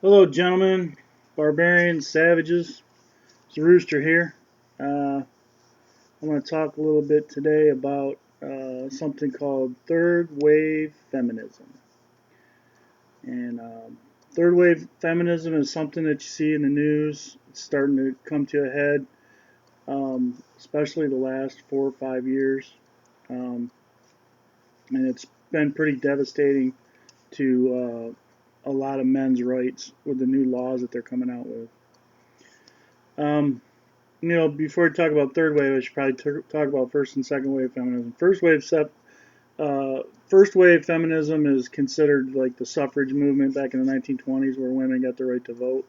Hello, gentlemen, barbarians, savages. It's the Rooster here. I'm going to talk a little bit today about something called third wave feminism. And third wave feminism is something that you see in the news. It's starting to come to a head, especially the last 4 or 5 years. Um, and it's been pretty devastating to a lot of men's rights with the new laws that they're coming out with. Um, before we talk about third wave, I should probably talk about first and second wave feminism. First wave feminism is considered like the suffrage movement back in the 1920s, where women got the right to vote.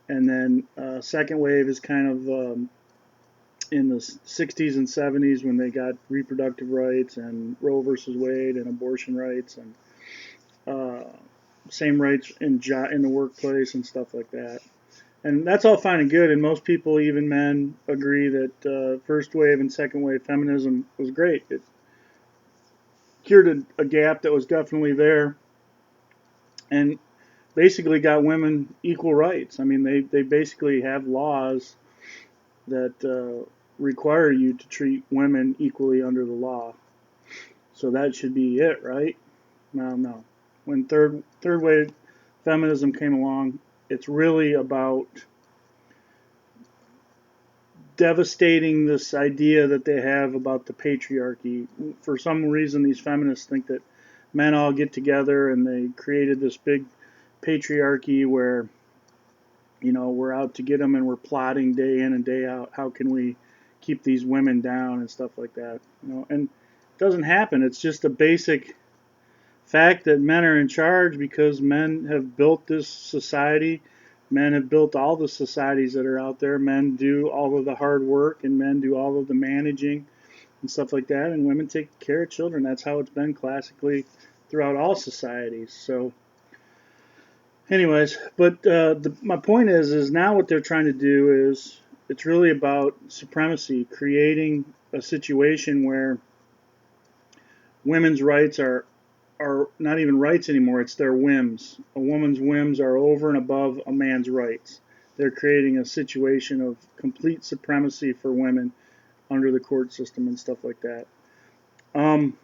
And then second wave is kind of in the 60s and 70s when they got reproductive rights and Roe versus Wade and abortion rights and uh, same rights in the workplace and stuff like that. And that's all fine and good, and most people, even men, agree that first wave and second wave feminism was great. It cured a gap that was definitely there, and basically got women equal rights. I mean, they basically have laws that require you to treat women equally under the law. So that should be it, right? No. When third wave feminism came along, it's really about devastating this idea that they have about the patriarchy. For some reason, these feminists think that men all get together and they created this big patriarchy where, we're out to get them and we're plotting day in and day out. How can we keep these women down and stuff like that? And it doesn't happen. It's just a basic fact that men are in charge because men have built this society. Men have built all the societies that are out there. Men do all of the hard work and men do all of the managing and stuff like that. And women take care of children. That's how it's been classically throughout all societies. So, anyways, but my point is now what they're trying to do is it's really about supremacy, creating a situation where women's rights are not even rights anymore, it's their whims. A woman's whims are over and above a man's rights. They're creating a situation of complete supremacy for women under the court system and stuff like that. Um,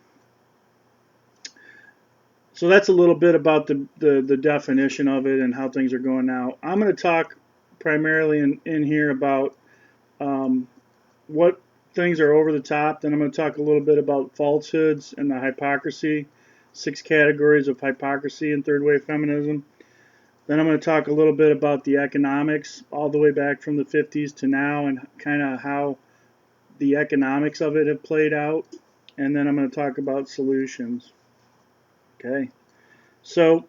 so that's a little bit about the definition of it and how things are going now. I'm going to talk primarily in here about what things are over the top. Then I'm going to talk a little bit about falsehoods and the hypocrisy, 6 categories of hypocrisy in third wave feminism. Then I'm going to talk a little bit about the economics all the way back from the 50s to now and kind of how the economics of it have played out. And then I'm going to talk about solutions. Okay. So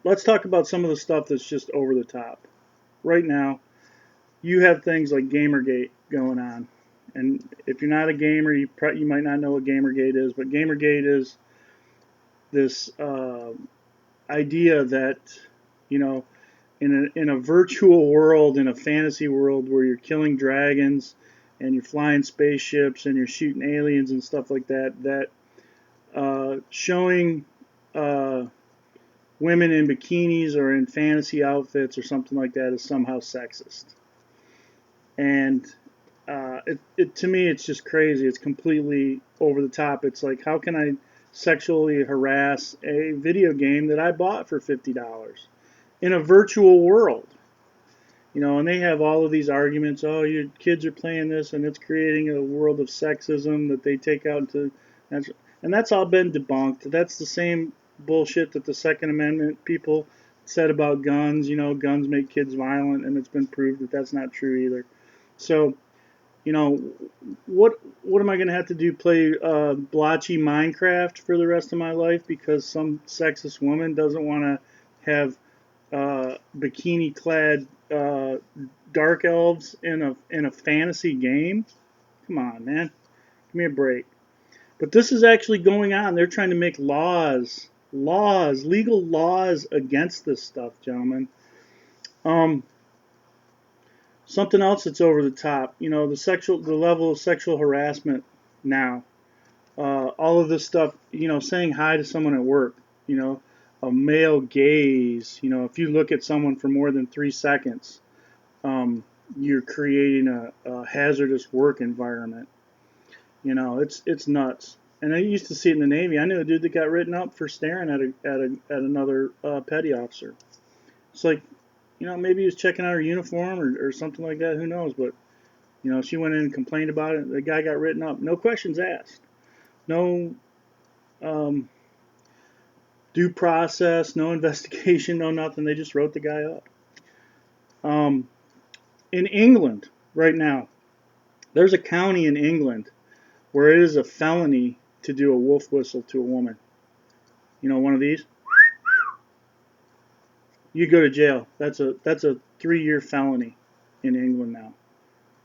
let's talk about some of the stuff that's just over the top. Right now, you have things like Gamergate going on. And if you're not a gamer, you might not know what Gamergate is, but Gamergate is this idea that, you know, in a virtual world, in a fantasy world where you're killing dragons and you're flying spaceships and you're shooting aliens and stuff like that, that showing women in bikinis or in fantasy outfits or something like that is somehow sexist. And to me, it's just crazy. It's completely over the top. It's like, how can I sexually harass a video game that I bought for $50 in a virtual world? And they have all of these arguments. Oh, your kids are playing this, and it's creating a world of sexism that they take out into, and that's all been debunked. That's the same bullshit that the Second Amendment people said about guns. Guns make kids violent, and it's been proved that that's not true either. So, what am I going to have to do? Play blotchy Minecraft for the rest of my life because some sexist woman doesn't want to have bikini-clad dark elves in a fantasy game? Come on, man, give me a break. But this is actually going on. They're trying to make legal laws against this stuff, gentlemen. Something else that's over the top. The level of sexual harassment now. All of this stuff. Saying hi to someone at work. a male gaze. You know, if you look at someone for more than 3 seconds, you're creating a hazardous work environment. You know, it's nuts. And I used to see it in the Navy. I knew a dude that got written up for staring at another petty officer. It's like, you know, maybe he was checking out her uniform or something like that. Who knows? But you know, she went in and complained about it. The guy got written up. No questions asked. No um, due process. No investigation. No nothing. They just wrote the guy up. In England right now, there's a county in England where it is a felony to do a wolf whistle to a woman. You know, one of these. You go to jail. That's a 3-year felony in England now.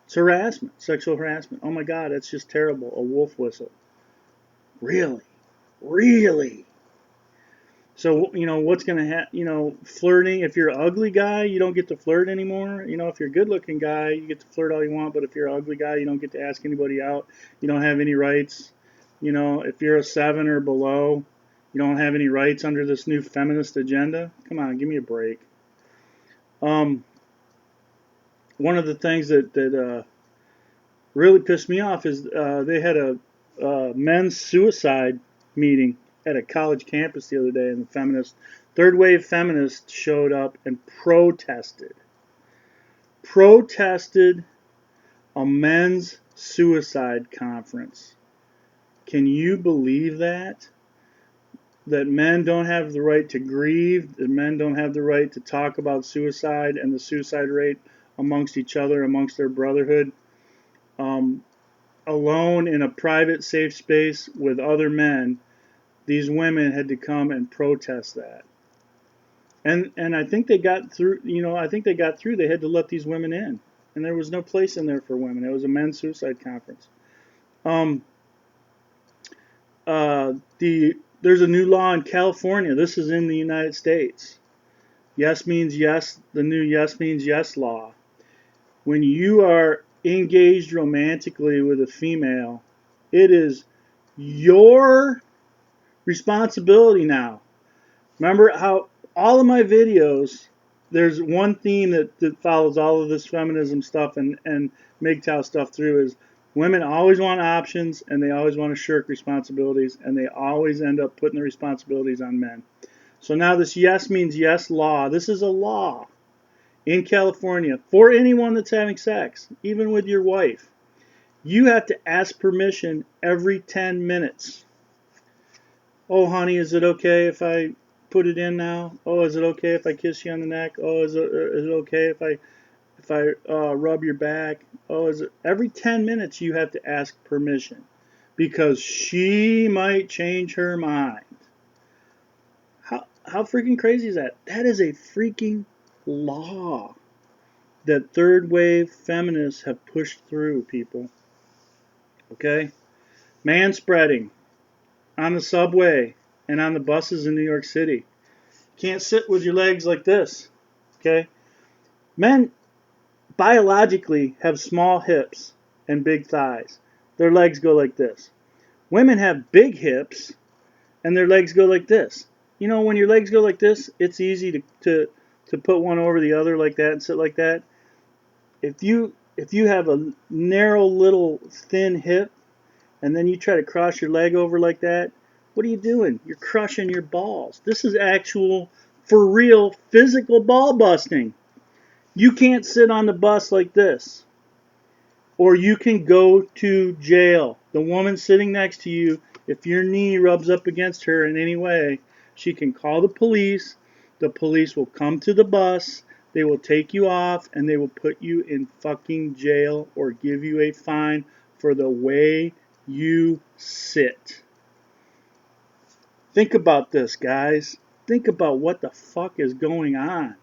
It's harassment, sexual harassment. Oh my God, that's just terrible. A wolf whistle. Really? Really? So, you know, what's going to happen? You know, flirting. If you're an ugly guy, you don't get to flirt anymore. You know, if you're a good looking guy, you get to flirt all you want. But if you're an ugly guy, you don't get to ask anybody out. You don't have any rights. You know, if you're a 7 or below, you don't have any rights under this new feminist agenda. Come on, give me a break. One of the things that really pissed me off is they had a men's suicide meeting at a college campus the other day, and the third wave feminists showed up and protested a men's suicide conference. Can you believe that? That men don't have the right to grieve, that men don't have the right to talk about suicide and the suicide rate amongst each other, amongst their brotherhood, alone in a private, safe space with other men. These women had to come and protest that. And I think they got through, you know, I think they got through. They had to let these women in. And there was no place in there for women. It was a men's suicide conference. There's a new law in California. This is in the United States. Yes means yes. The new yes means yes law. When you are engaged romantically with a female, it is your responsibility now. Remember how all of my videos, there's one theme that follows all of this feminism stuff and MGTOW stuff through is women always want options and they always want to shirk responsibilities and they always end up putting the responsibilities on men. So now this yes means yes law, this is a law in California for anyone that's having sex, even with your wife. You have to ask permission every 10 minutes. Oh, honey, is it okay if I put it in now? Oh, is it okay if I kiss you on the neck? Oh, is it okay if I rub your back? Oh, is it every 10 minutes you have to ask permission because she might change her mind. How freaking crazy is that? That is a freaking law that third wave feminists have pushed through, people. Okay? Manspreading on the subway and on the buses in New York City. Can't sit with your legs like this. Okay? Men biologically have small hips and big thighs. Their legs go like this. Women have big hips and their legs go like this. You know, when your legs go like this, it's easy to put one over the other like that and sit like that. If you have a narrow little thin hip and then you try to cross your leg over like that, what are you doing? You're crushing your balls. This is actual, for real, physical ball busting. You can't sit on the bus like this. Or you can go to jail. The woman sitting next to you, if your knee rubs up against her in any way, she can call the police. The police will come to the bus. They will take you off and they will put you in fucking jail or give you a fine for the way you sit. Think about this, guys. Think about what the fuck is going on.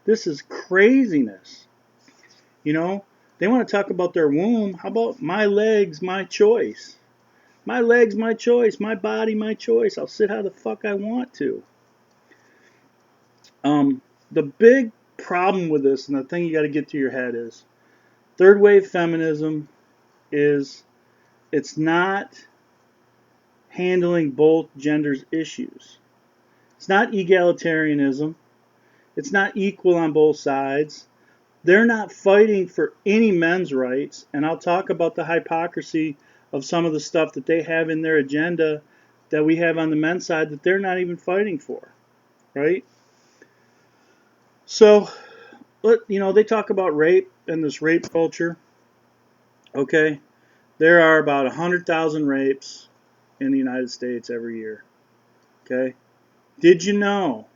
This is craziness. You know, they want to talk about their womb. How about my legs, my choice? My legs, my choice. My body, my choice. I'll sit how the fuck I want to. The big problem with this, and the thing you got to get through your head is, third wave feminism it's not handling both genders' issues. It's not egalitarianism. It's not equal on both sides. They're not fighting for any men's rights, and I'll talk about the hypocrisy of some of the stuff that they have in their agenda that we have on the men's side that they're not even fighting for, right? So, they talk about rape and this rape culture. Okay, there are about 100,000 rapes in the United States every year. Okay, did you know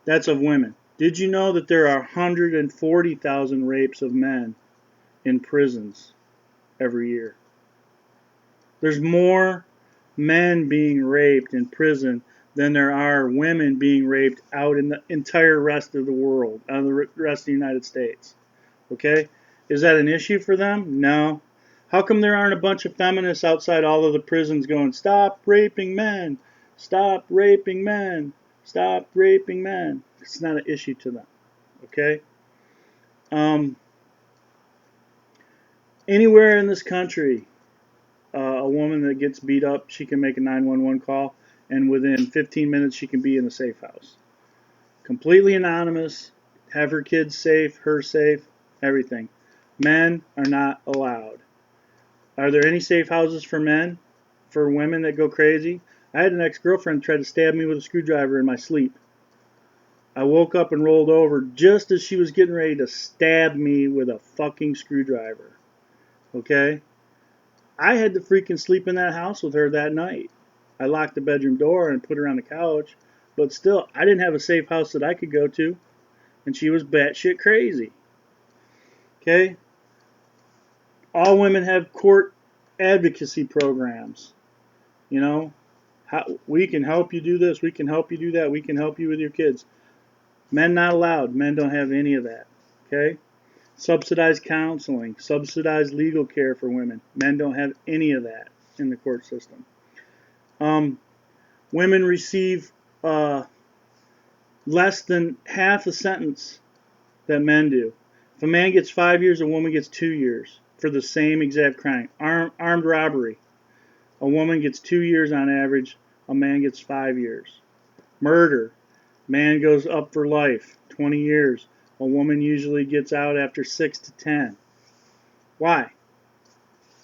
that's of women? Did you know that there are 140,000 rapes of men in prisons every year? There's more men being raped in prison than there are women being raped out in the entire rest of the world, out of the rest of the United States. Okay? Is that an issue for them? No. How come there aren't a bunch of feminists outside all of the prisons going, stop raping men, stop raping men, stop raping men? It's not an issue to them. Okay? Anywhere in this country, a woman that gets beat up, she can make a 911 call, and within 15 minutes she can be in a safe house. Completely anonymous, have her kids safe, her safe, everything. Men are not allowed. Are there any safe houses for men? For women that go crazy? I had an ex-girlfriend try to stab me with a screwdriver in my sleep. I woke up and rolled over just as she was getting ready to stab me with a fucking screwdriver. Okay? I had to freaking sleep in that house with her that night. I locked the bedroom door and put her on the couch, but still, I didn't have a safe house that I could go to, and she was batshit crazy. Okay? All women have court advocacy programs. You know, we can help you do this, we can help you do that, we can help you with your kids. Men not allowed. Men don't have any of that. Okay? Subsidized counseling, subsidized legal care for women. Men don't have any of that in the court system. Women receive less than half a sentence that men do. If a man gets 5 years, a woman gets 2 years for the same exact crime. Armed robbery. A woman gets 2 years on average. A man gets 5 years. Murder. Man goes up for life, 20 years. A woman usually gets out after 6 to 10. Why?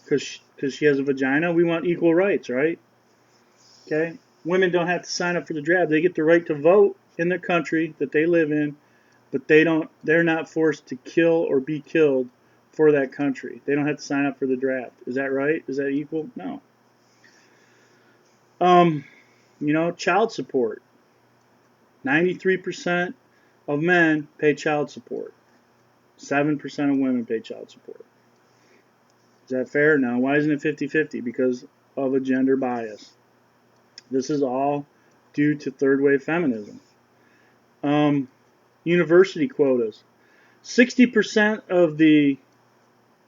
Because she has a vagina? We want equal rights, right? Okay? Women don't have to sign up for the draft. They get the right to vote in the country that they live in, but they're not forced to kill or be killed for that country. They don't have to sign up for the draft. Is that right? Is that equal? No. Child support. 93% of men pay child support. 7% of women pay child support. Is that fair? No. Why isn't it 50-50? Because of a gender bias. This is all due to third wave feminism. University quotas. 60% of the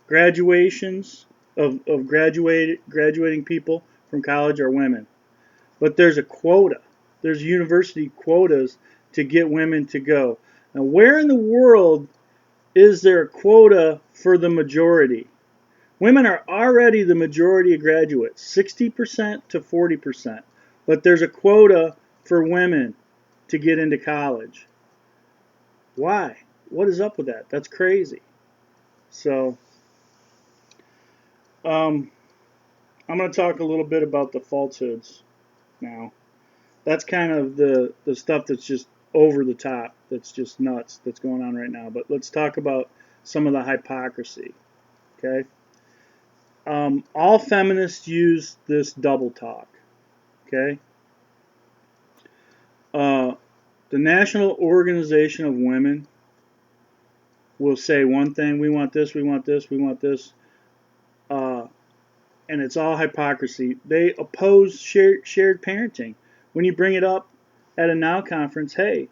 graduations of graduating people from college are women. But there's a quota. There's university quotas to get women to go. Now, where in the world is there a quota for the majority? Women are already the majority of graduates, 60% to 40%. But there's a quota for women to get into college. Why? What is up with that? That's crazy. So, I'm going to talk a little bit about the falsehoods now. That's kind of the stuff that's just over the top, that's just nuts, that's going on right now. But let's talk about some of the hypocrisy. Okay? All feminists use this double talk. Okay? The National Organization of Women will say one thing: we want this, we want this, we want this. And it's all hypocrisy. They oppose shared parenting. When you bring it up at a NOW conference, hey,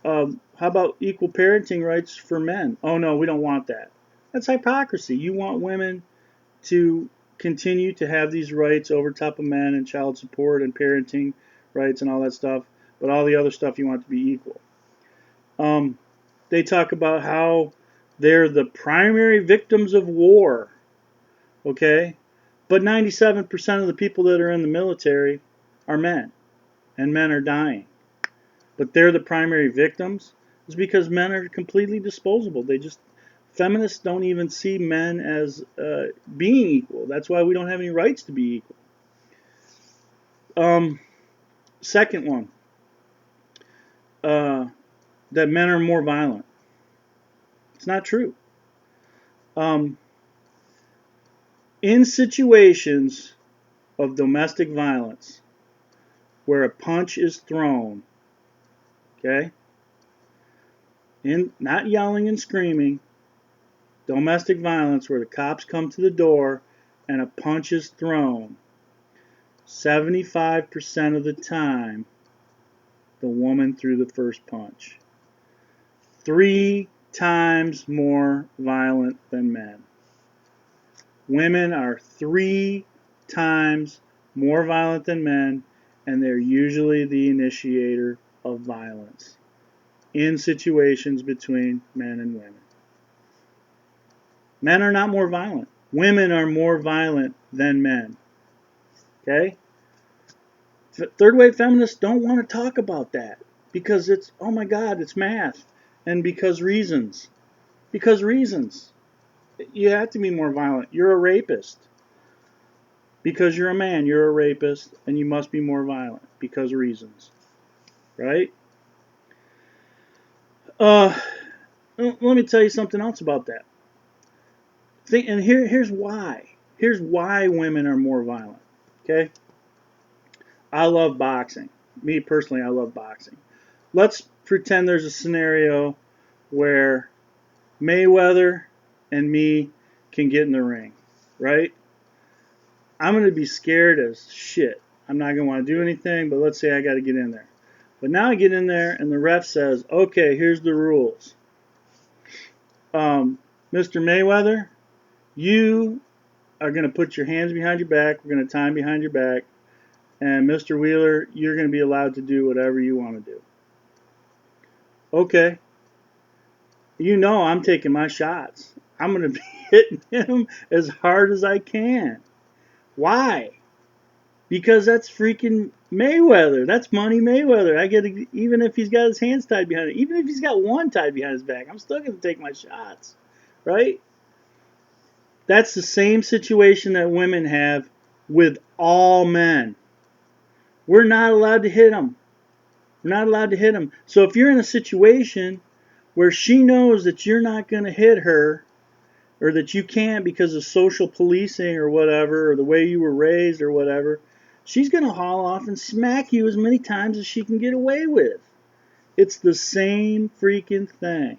how about equal parenting rights for men? Oh, no, we don't want that. That's hypocrisy. You want women to continue to have these rights over top of men and child support and parenting rights and all that stuff, but all the other stuff you want to be equal. They talk about how they're the primary victims of war, okay? But 97% of the people that are in the military are men. and men are dying. But they're the primary victims is because men are completely disposable. Feminists don't even see men as being equal. That's why we don't have any rights to be equal. Second one, that men are more violent. It's not true. In situations of domestic violence where a punch is thrown, okay, not yelling and screaming, domestic violence where the cops come to the door and a punch is thrown, 75% of the time, the woman threw the first punch. 3 times more violent than men. Women are 3 times more violent than men, and they're usually the initiator of violence in situations between men and women. Men are not more violent. Women are more violent than men. Okay? Third wave feminists don't want to talk about that because it's, oh my God, it's math. And because reasons. Because reasons. You have to be more violent. You're a rapist. Because you're a man, you're a rapist, and you must be more violent because reasons. Right? Let me tell you something else about that. And here's why. Here's why women are more violent. Okay? I love boxing. Me personally, I love boxing. Let's pretend there's a scenario where Mayweather and me can get in the ring, right? I'm going to be scared as shit. I'm not going to want to do anything, but let's say I got to get in there. But now I get in there and the ref says, okay, here's the rules. Mr. Mayweather, you are going to put your hands behind your back. We're going to tie them behind your back. And Mr. Wheeler, you're going to be allowed to do whatever you want to do. Okay. You know I'm taking my shots. I'm going to be hitting him as hard as I can. Why? Because that's freaking Mayweather. That's money Mayweather. I get to, even if he's got his hands tied behind it, even if he's got one tied behind his back, I'm still going to take my shots. Right? That's the same situation that women have with all men. We're not allowed to hit them. We're not allowed to hit them. So if you're in a situation where she knows that you're not going to hit her, or that you can't because of social policing or whatever, or the way you were raised or whatever, she's going to haul off and smack you as many times as she can get away with. It's the same freaking thing.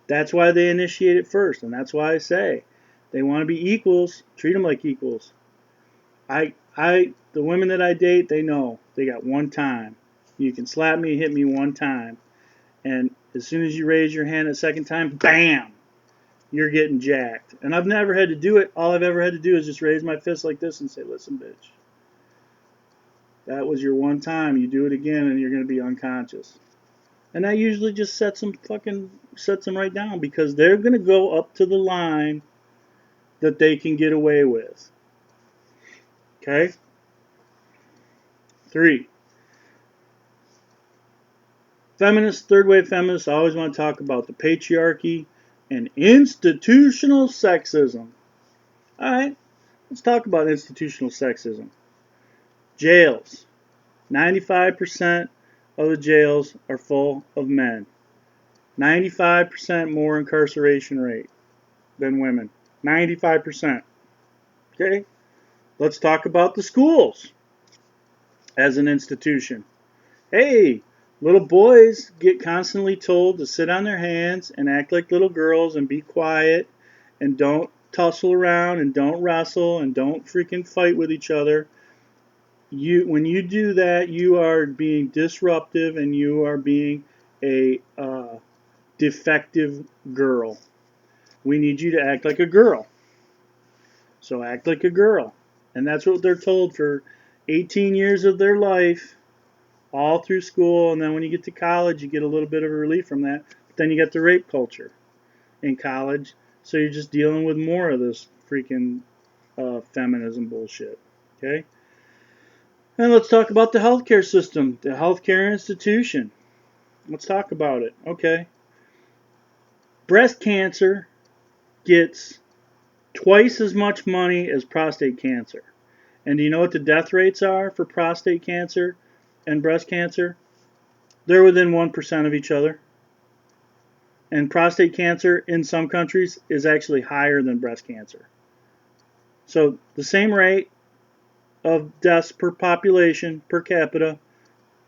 That's why they initiate it first, and that's why I say they want to be equals. Treat them like equals. The women that I date, they know they got one time. You can slap me, hit me one time, and as soon as you raise your hand a second time, bam, you're getting jacked. And I've never had to do it. All I've ever had to do is just raise my fist like this and say, listen, bitch, that was your one time. You do it again and you're going to be unconscious. And that usually just sets them right down because they're going to go up to the line that they can get away with. Okay? 3. Feminists, third wave feminists, always want to talk about the patriarchy and institutional sexism. Alright, let's talk about institutional sexism. Jails. 95% of the jails are full of men. 95% more incarceration rate than women. 95%. Okay? Let's talk about the schools as an institution. Hey, little boys get constantly told to sit on their hands and act like little girls and be quiet and don't tussle around and don't wrestle and don't freaking fight with each other. When you do that, you are being disruptive and you are being a defective girl. We need you to act like a girl. So act like a girl. And that's what they're told for 18 years of their life, all through school. And then when you get to college, you get a little bit of a relief from that. But then you get the rape culture in college. So you're just dealing with more of this freaking feminism bullshit. Okay? And let's talk about the healthcare system, the healthcare institution. Let's talk about it. Okay. Breast cancer gets twice as much money as prostate cancer. And do you know what the death rates are for prostate cancer and breast cancer? They're within 1% of each other. And prostate cancer in some countries is actually higher than breast cancer. So the same rate of deaths per population, per capita,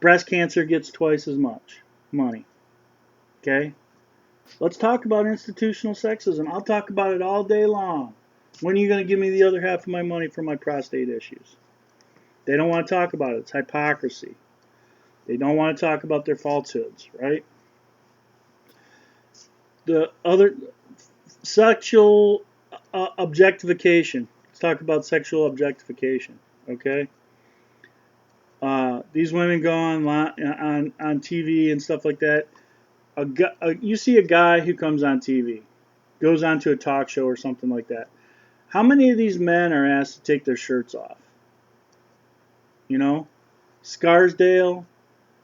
breast cancer gets twice as much money. Okay? Let's talk about institutional sexism. I'll talk about it all day long. When are you going to give me the other half of my money for my prostate issues? They don't want to talk about it. It's hypocrisy. They don't want to talk about their falsehoods, right? The other, sexual objectification. Let's talk about sexual objectification, okay? These women go on TV and stuff like that. You see a guy who comes on TV, goes on to a talk show or something like that. How many of these men are asked to take their shirts off? You know, Scarsdale,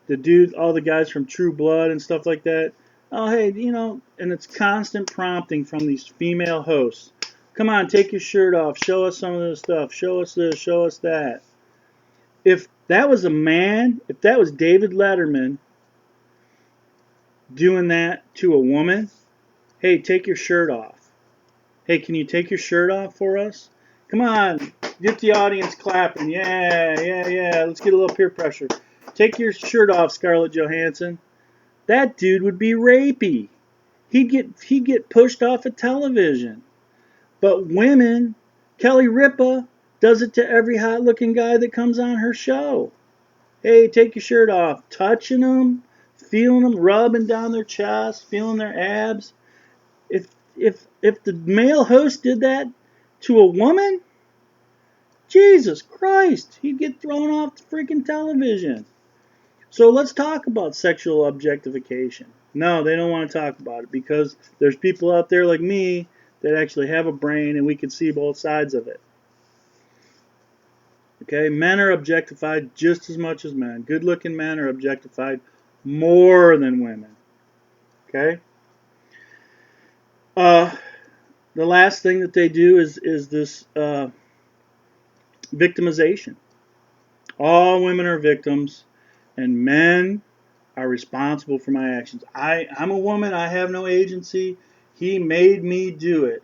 the dude, all the guys from True Blood and stuff like that. Oh, hey, you know, and it's constant prompting from these female hosts. Come on, take your shirt off. Show us some of this stuff. Show us this. Show us that. If that was a man, if that was David Letterman doing that to a woman, hey, take your shirt off. Hey, can you take your shirt off for us? Come on, get the audience clapping. Yeah, yeah, yeah. Let's get a little peer pressure. Take your shirt off, Scarlett Johansson. That dude would be rapey. He'd get pushed off of television. But women, Kelly Ripa does it to every hot-looking guy that comes on her show. Hey, take your shirt off. Touching them, feeling them, rubbing down their chest, feeling their abs. If the male host did that to a woman, Jesus Christ, he'd get thrown off the freaking television. So let's talk about sexual objectification. No, they don't want to talk about it because there's people out there like me that actually have a brain and we can see both sides of it. Okay, men are objectified just as much as men. Good-looking men are objectified more than women. Okay? The last thing that they do is this victimization. All women are victims, and men are responsible for my actions. I'm a woman. I have no agency. He made me do it.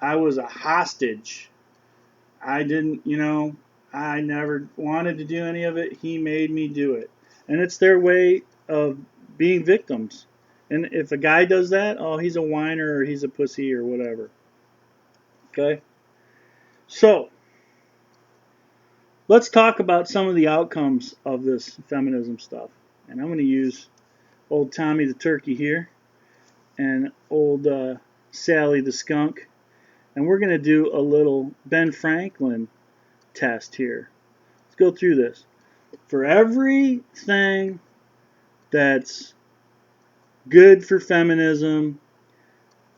I was a hostage. I didn't, I never wanted to do any of it. He made me do it. And it's their way of being victims. And if a guy does that, oh, he's a whiner or he's a pussy or whatever. Okay? So, let's talk about some of the outcomes of this feminism stuff. And I'm going to use old Tommy the turkey here and old Sally the skunk. And we're going to do a little Ben Franklin test here. Let's go through this. For everything that's good for feminism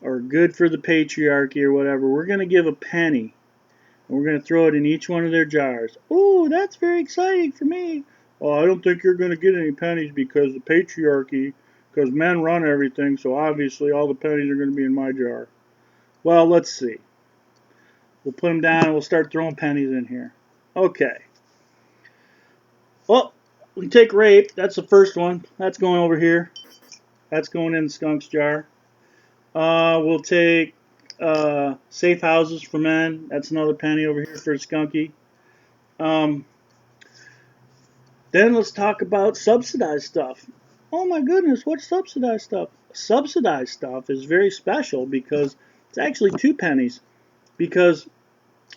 or good for the patriarchy or whatever, we're going to give a penny. And we're going to throw it in each one of their jars. Oh, that's very exciting for me. Well, I don't think you're going to get any pennies because the patriarchy, because men run everything, so obviously all the pennies are going to be in my jar. Well, let's see. We'll put them down and we'll start throwing pennies in here. Okay. Well, we take rape. That's the first one. That's going over here. That's going in the skunk's jar. We'll take safe houses for men. That's another penny over here for a skunky. Then let's talk about subsidized stuff. Oh my goodness, what's subsidized stuff? Subsidized stuff is very special because it's actually 2 pennies. Because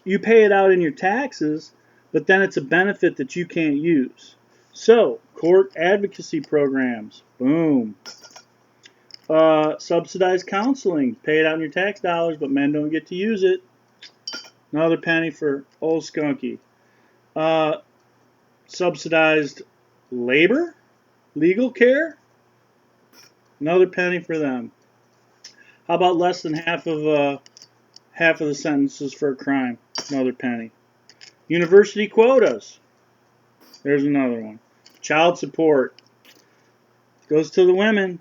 you pay it out in your taxes, but then it's a benefit that you can't use. So, court advocacy programs, boom. Subsidized counseling, pay it out in your tax dollars, but men don't get to use it. Another penny for old skunky. Subsidized labor, legal care, another penny for them. How about less than half of the sentences for a crime? Another penny. University quotas, There's another one. Child support. Goes to the women.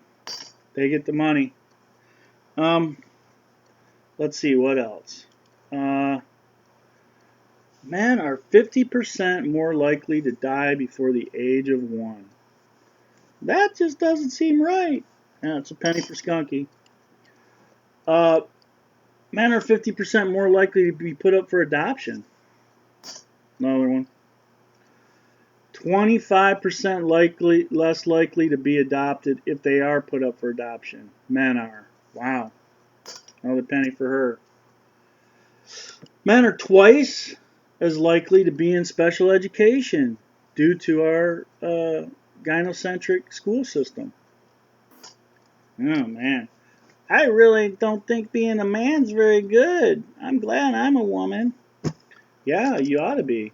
They get the money. Let's see, what else? Men are 50% more likely to die before the age of 1. That just doesn't seem right. Yeah, it's a penny for Skunky. Men are 50% more likely to be put up for adoption. Another one. 25% less likely to be adopted if they are put up for adoption. Men are. Wow. Another penny for her. Men are twice as likely to be in special education due to our gynocentric school system. Oh, man. I really don't think being a man's very good. I'm glad I'm a woman. Yeah, you ought to be.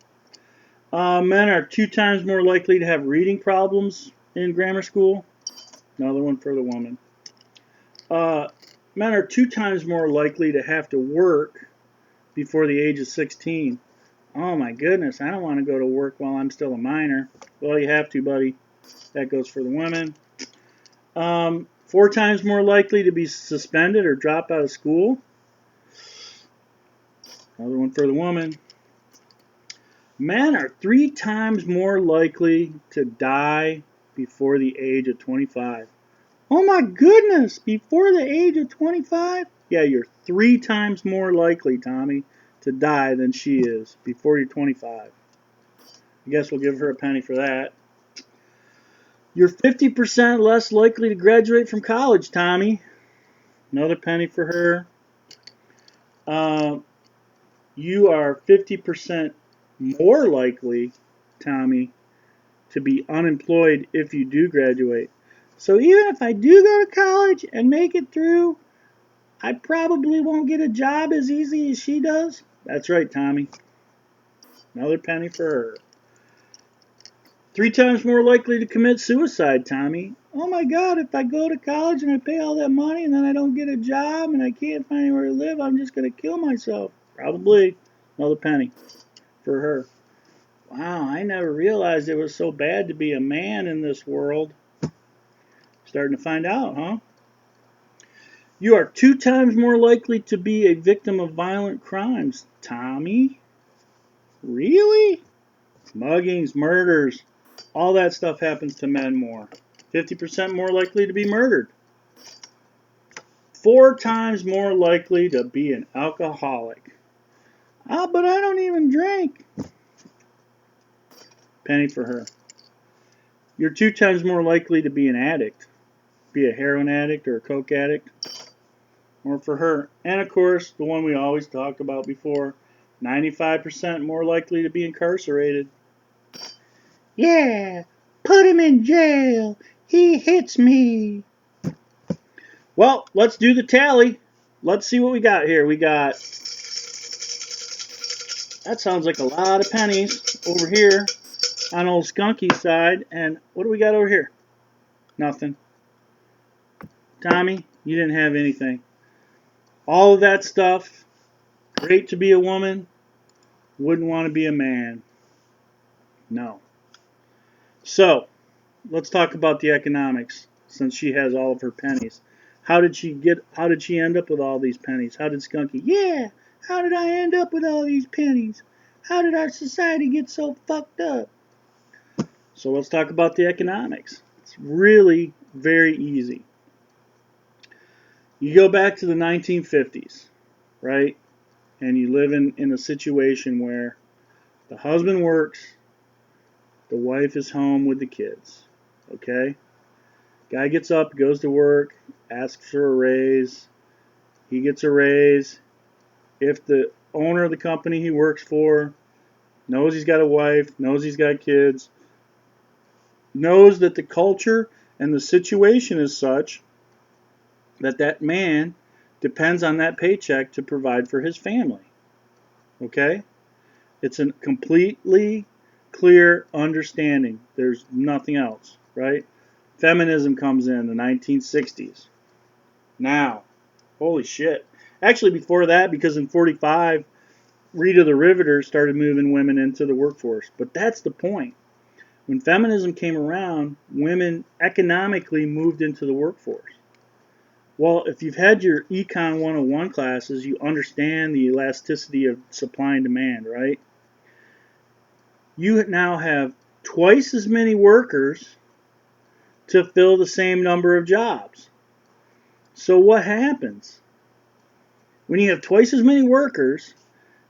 Men are 2 times more likely to have reading problems in grammar school. Another one for the woman. Men are 2 times more likely to have to work before the age of 16. Oh my goodness, I don't want to go to work while I'm still a minor. Well, you have to, buddy. That goes for the women. 4 times more likely to be suspended or drop out of school. Another one for the woman. Men are 3 times more likely to die before the age of 25. Oh my goodness, before the age of 25? Yeah, you're 3 times more likely, Tommy, to die than she is before you're 25. I guess we'll give her a penny for that. You're 50% less likely to graduate from college, Tommy. Another penny for her. You are 50% more likely, Tommy, to be unemployed if you do graduate. So even if I do go to college and make it through, I probably won't get a job as easy as she does. That's right, Tommy. Another penny for her. 3 times more likely to commit suicide, Tommy. Oh my God, if I go to college and I pay all that money and then I don't get a job and I can't find anywhere to live, I'm just going to kill myself. Probably. Another penny for her. Wow, I never realized it was so bad to be a man in this world. Starting to find out, huh? You are 2 times more likely to be a victim of violent crimes, Tommy. Really? Muggings, murders, all that stuff happens to men more. 50% more likely to be murdered. 4 times more likely to be an alcoholic. Ah, but I don't even drink. Penny for her. You're 2 times more likely to be an addict. Be a heroin addict or a coke addict. Or for her. And of course, the one we always talked about before, 95% more likely to be incarcerated. Yeah, put him in jail. He hits me. Well, let's do the tally. Let's see what we got here. We got, that sounds like a lot of pennies over here on old Skunky's side. And what do we got over here? Nothing. Tommy, you didn't have anything. All of that stuff, great to be a woman, wouldn't want to be a man. No. So, let's talk about the economics, since she has all of her pennies. How did she end up with all these pennies? How did Skunky? Yeah, how did I end up with all these pennies? How did our society get so fucked up? So let's talk about the economics. It's really very easy. You go back to the 1950s, right? And you live in a situation where the husband works, the wife is home with the kids, okay? Guy gets up, goes to work, asks for a raise. He gets a raise. If the owner of the company he works for knows he's got a wife, knows he's got kids, knows that the culture and the situation is such that that man depends on that paycheck to provide for his family. Okay? It's a completely clear understanding. There's nothing else, right? Feminism comes in the 1960s. Now, holy shit. Actually, before that, because in 45, Rita the Riveter started moving women into the workforce. But that's the point. When feminism came around, women economically moved into the workforce. Well, if you've had your Econ 101 classes, you understand the elasticity of supply and demand, right? You now have twice as many workers to fill the same number of jobs. So what happens? When you have twice as many workers,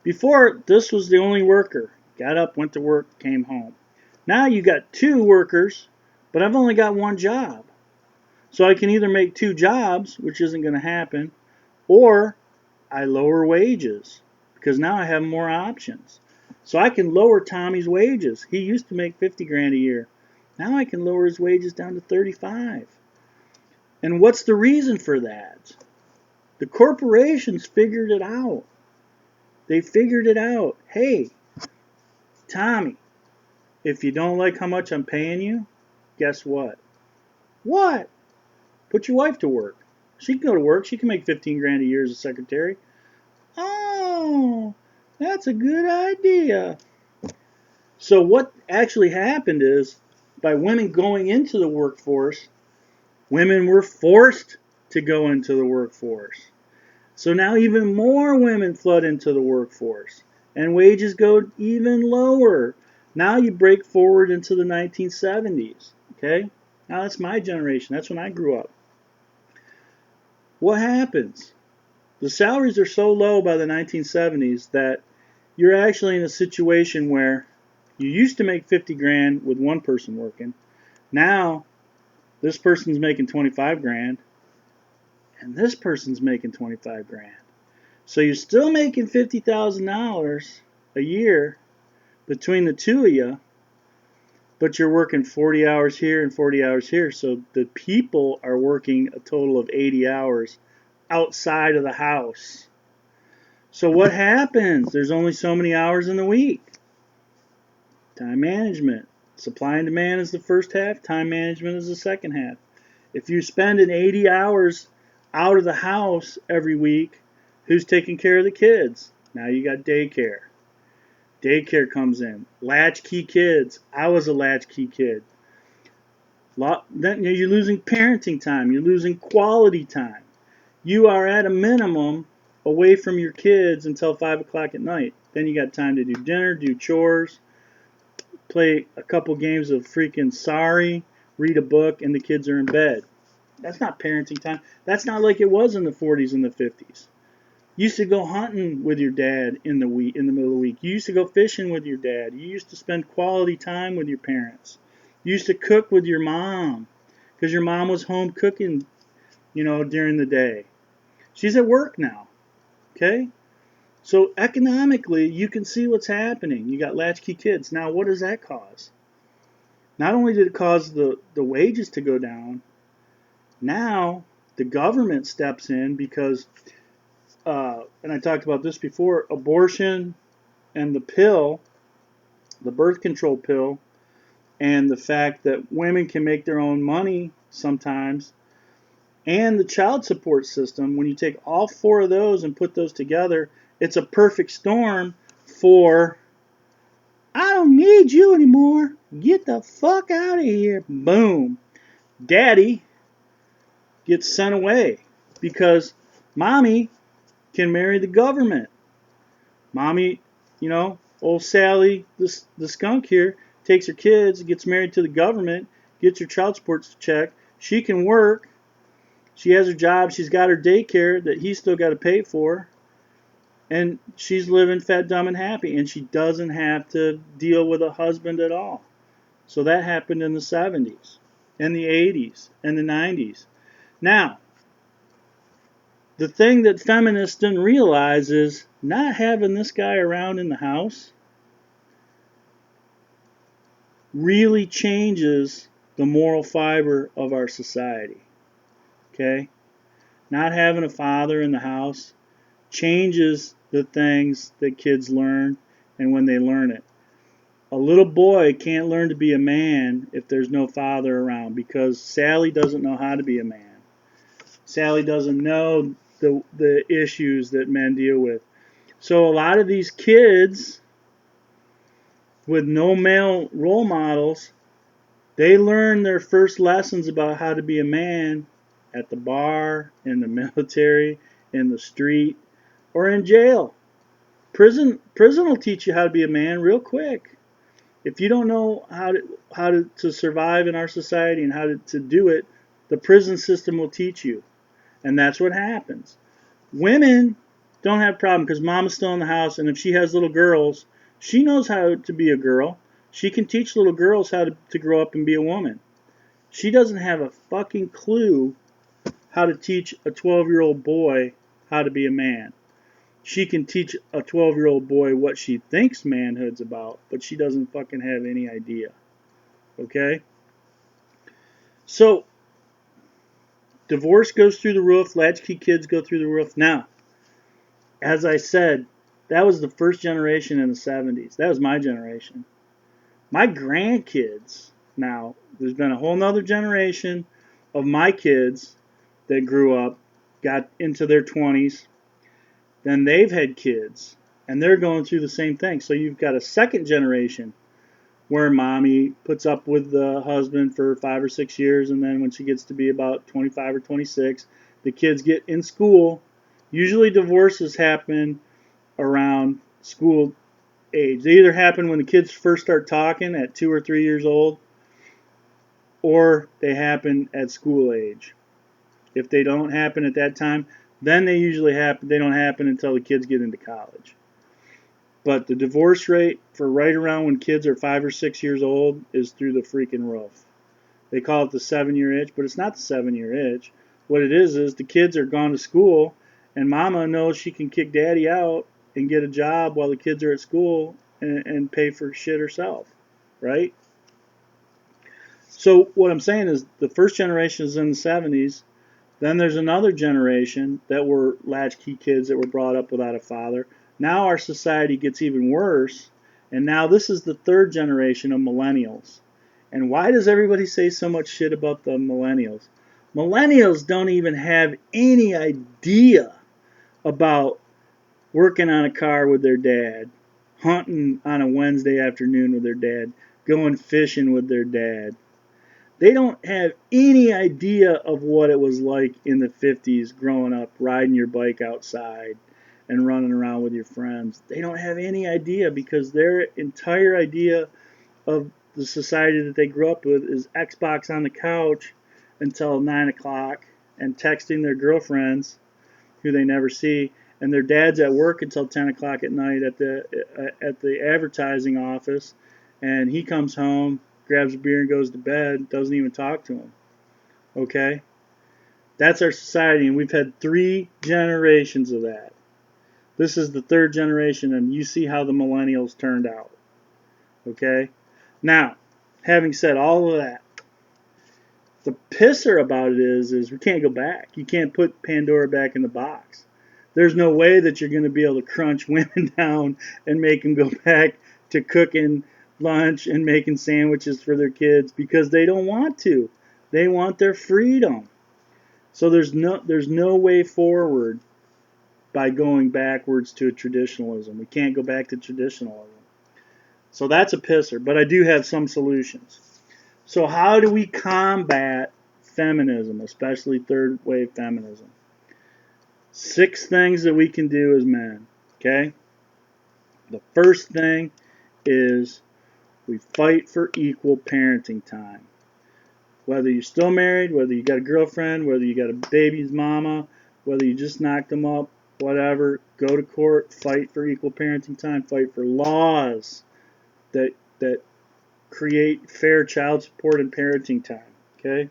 before this was the only worker. Got up, went to work, came home. Now you got two workers, but I've only got one job. So I can either make two jobs, which isn't going to happen, or I lower wages because now I have more options. So I can lower Tommy's wages. He used to make 50 grand a year. Now I can lower his wages down to 35. And what's the reason for that? The corporations figured it out. They figured it out. Hey, Tommy, if you don't like how much I'm paying you, guess what? What? Put your wife to work. She can go to work. She can make 15 grand a year as a secretary. Oh, that's a good idea. So what actually happened is, by women going into the workforce, women were forced to go into the workforce. So now even more women flood into the workforce, and wages go even lower. Now you break forward into the 1970s. Okay? Now that's my generation. That's when I grew up. What happens? The salaries are so low by the 1970s that you're actually in a situation where you used to make 50 grand with one person working. Now, this person's making 25 grand, and this person's making 25 grand. So you're still making $50,000 a year between the two of you, but you're working 40 hours here and 40 hours here. So the people are working a total of 80 hours outside of the house. So what happens? There's only so many hours in the week. Time management. Supply and demand is the first half. Time management is the second half. If you're spending 80 hours out of the house every week, who's taking care of the kids? Now you got daycare. Daycare comes in. Latchkey kids. I was a latchkey kid. Then you're losing parenting time. You're losing quality time. You are at a minimum away from your kids until 5 o'clock at night. Then you got time to do dinner, do chores, play a couple games of freaking Sorry, read a book, and the kids are in bed. That's not parenting time. That's not like it was in the 40s and the 50s. You used to go hunting with your dad in the middle of the week. You used to go fishing with your dad. You used to spend quality time with your parents. You used to cook with your mom because your mom was home cooking, during the day. She's at work now. Okay? So economically, you can see what's happening. You got latchkey kids. Now, what does that cause? Not only did it cause the wages to go down, now the government steps in because, and I talked about this before, abortion and the pill, the birth control pill, and the fact that women can make their own money sometimes, and the child support system, when you take all four of those and put those together, it's a perfect storm for, I don't need you anymore. Get the fuck out of here. Boom. Daddy gets sent away because mommy can marry the government. Mommy, old Sally, the skunk here, takes her kids, gets married to the government, gets her child support check. She can work. She has her job. She's got her daycare that he's still got to pay for. And she's living fat, dumb, and happy. And she doesn't have to deal with a husband at all. So that happened in the 70s, and the 80s, and the 90s. Now, the thing that feminists didn't realize is not having this guy around in the house really changes the moral fiber of our society. Okay? Not having a father in the house changes the things that kids learn and when they learn it. A little boy can't learn to be a man if there's no father around because Sally doesn't know how to be a man. Sally doesn't know the issues that men deal with. So a lot of these kids with no male role models They learn their first lessons about how to be a man at the bar, in the military, in the street, or in jail. Prison will teach you how to be a man real quick. If you don't know how to survive in our society and how to do it, the prison system will teach you. And that's what happens. Women don't have a problem because mama's still in the house, and if she has little girls, she knows how to be a girl. She can teach little girls how to grow up and be a woman. She doesn't have a fucking clue how to teach a 12-year-old boy how to be a man. She can teach a 12-year-old boy what she thinks manhood's about, but she doesn't fucking have any idea. Okay? So, divorce goes through the roof, latchkey kids go through the roof. Now, as I said, that was the first generation in the 70s. That was my generation. My grandkids, now, there's been a whole nother generation of my kids that grew up, got into their 20s, then they've had kids, and they're going through the same thing. So you've got a second generation where mommy puts up with the husband for 5 or 6 years, and then when she gets to be about 25 or 26, the kids get in school. Usually divorces happen around school age. They either happen when the kids first start talking at 2 or 3 years old, or they happen at school age. If they don't happen at that time, then they usually happen. They don't happen until the kids get into college. But the divorce rate for right around when kids are 5 or 6 years old is through the freaking roof. They call it the 7-year itch, but it's not the 7-year itch. What it is the kids are gone to school, and mama knows she can kick daddy out and get a job while the kids are at school and pay for shit herself, right? So what I'm saying is the first generation is in the 70s. Then there's another generation that were latchkey kids that were brought up without a father. Now our society gets even worse, and now this is the third generation of millennials. And why does everybody say so much shit about the millennials? Millennials don't even have any idea about working on a car with their dad, hunting on a Wednesday afternoon with their dad, going fishing with their dad. They don't have any idea of what it was like in the 50s growing up, riding your bike outside and running around with your friends. They don't have any idea because their entire idea of the society that they grew up with is Xbox on the couch until 9 o'clock and texting their girlfriends who they never see, and their dad's at work until 10 o'clock at night at the advertising office, and he comes home, grabs a beer and goes to bed, doesn't even talk to him. Okay? That's our society, and we've had 3 generations of that. This is the 3rd generation, and you see how the millennials turned out. Okay? Now, having said all of that, the pisser about it is we can't go back. You can't put Pandora back in the box. There's no way that you're going to be able to crunch women down and make them go back to cooking lunch and making sandwiches for their kids because they don't want to. They want their freedom. So there's no way forward by going backwards to a traditionalism. We can't go back to traditionalism. So that's a pisser, but I do have some solutions. So how do we combat feminism, especially third wave feminism? 6 things that we can do as men, okay? The first thing is we fight for equal parenting time. Whether you're still married, whether you got a girlfriend, whether you got a baby's mama, whether you just knocked them up, whatever, go to court, fight for equal parenting time, fight for laws that create fair child support and parenting time, okay?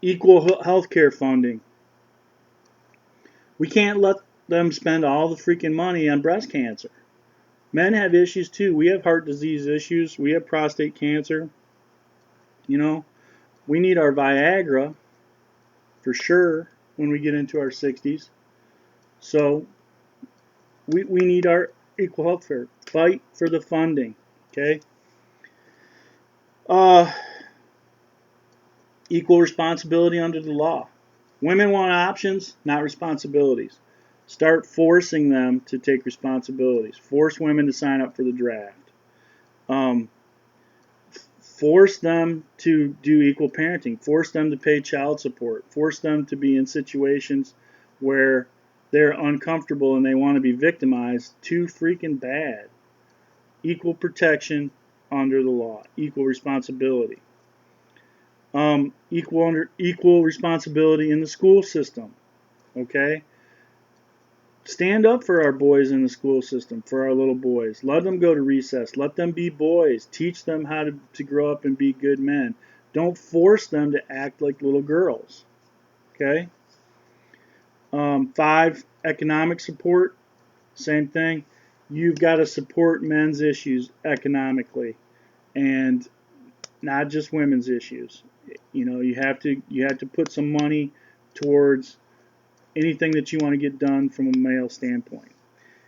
Equal health care funding. We can't let them spend all the freaking money on breast cancer. Men have issues too. We have heart disease issues. We have prostate cancer. You know, we need our Viagra for sure when we get into our 60s. So we need our equal health care. Fight for the funding, okay? Equal responsibility under the law. Women want options, not responsibilities. Start forcing them to take responsibilities. Force women to sign up for the draft. Force them to do equal parenting. Force them to pay child support. Force them to be in situations where they're uncomfortable and they want to be victimized. Too freaking bad. Equal protection under the law. Equal responsibility. Equal responsibility in the school system. Okay? Stand up for our boys in the school system, for our little boys. Let them go to recess. Let them be boys. Teach them how to grow up and be good men. Don't force them to act like little girls. Okay? 5, economic support. Same thing. You've got to support men's issues economically, and not just women's issues. You know, you have to put some money towards anything that you want to get done from a male standpoint.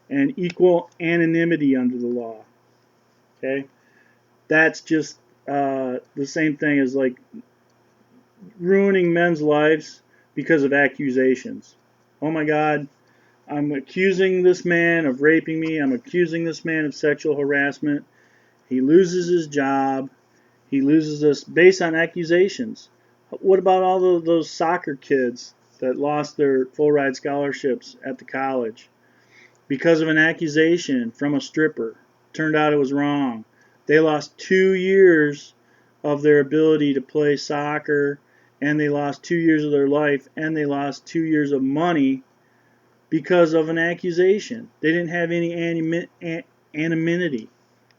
And equal anonymity under the law. Okay? That's just the same thing as like ruining men's lives because of accusations. Oh my God, I'm accusing this man of raping me. I'm accusing this man of sexual harassment. He loses his job. He loses us based on accusations. What about all of those soccer kids that lost their full ride scholarships at the college because of an accusation from a stripper? Turned out it was wrong. They lost 2 years of their ability to play soccer, and they lost 2 years of their life, and they lost 2 years of money because of an accusation. They didn't have any anonymity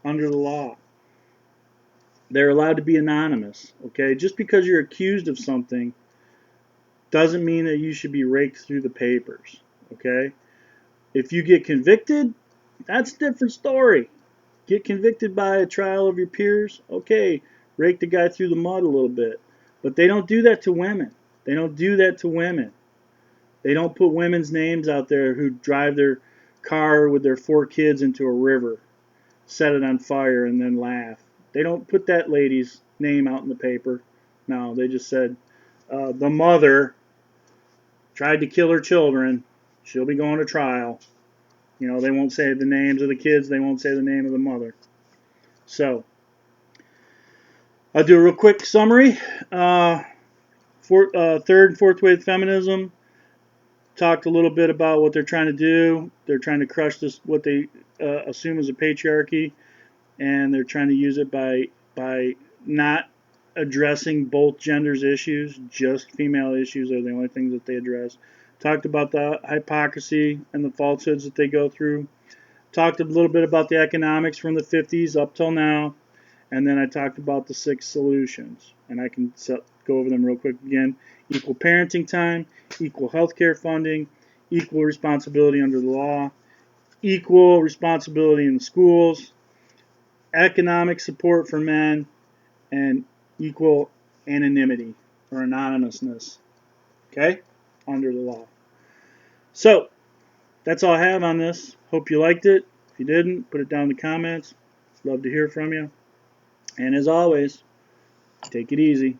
under the law. They're allowed to be anonymous. Okay? Just because you're accused of something doesn't mean that you should be raked through the papers. Okay? If you get convicted, that's a different story. Get convicted by a trial of your peers, okay, rake the guy through the mud a little bit. But they don't do that to women. They don't do that to women. They don't put women's names out there who drive their car with their 4 kids into a river, set it on fire, and then laugh. They don't put that lady's name out in the paper. No, they just said, the mother tried to kill her children. She'll be going to trial. You know, they won't say the names of the kids. They won't say the name of the mother. So, I'll do a real quick summary. Third and fourth wave feminism. Talked a little bit about what they're trying to do. They're trying to crush this, what they assume is a patriarchy, and they're trying to use it by not addressing both genders' issues. Just female issues are the only things that they address. Talked about the hypocrisy and the falsehoods that they go through. Talked a little bit about the economics from the 50s up till now. And then I talked about the 6 solutions. And I can go over them real quick again. Equal parenting time, equal health care funding, equal responsibility under the law, equal responsibility in the schools, economic support for men, and equal anonymity or anonymousness. Okay? Under the law. So, that's all I have on this. Hope you liked it. If you didn't, put it down in the comments. Love to hear from you. And as always, take it easy.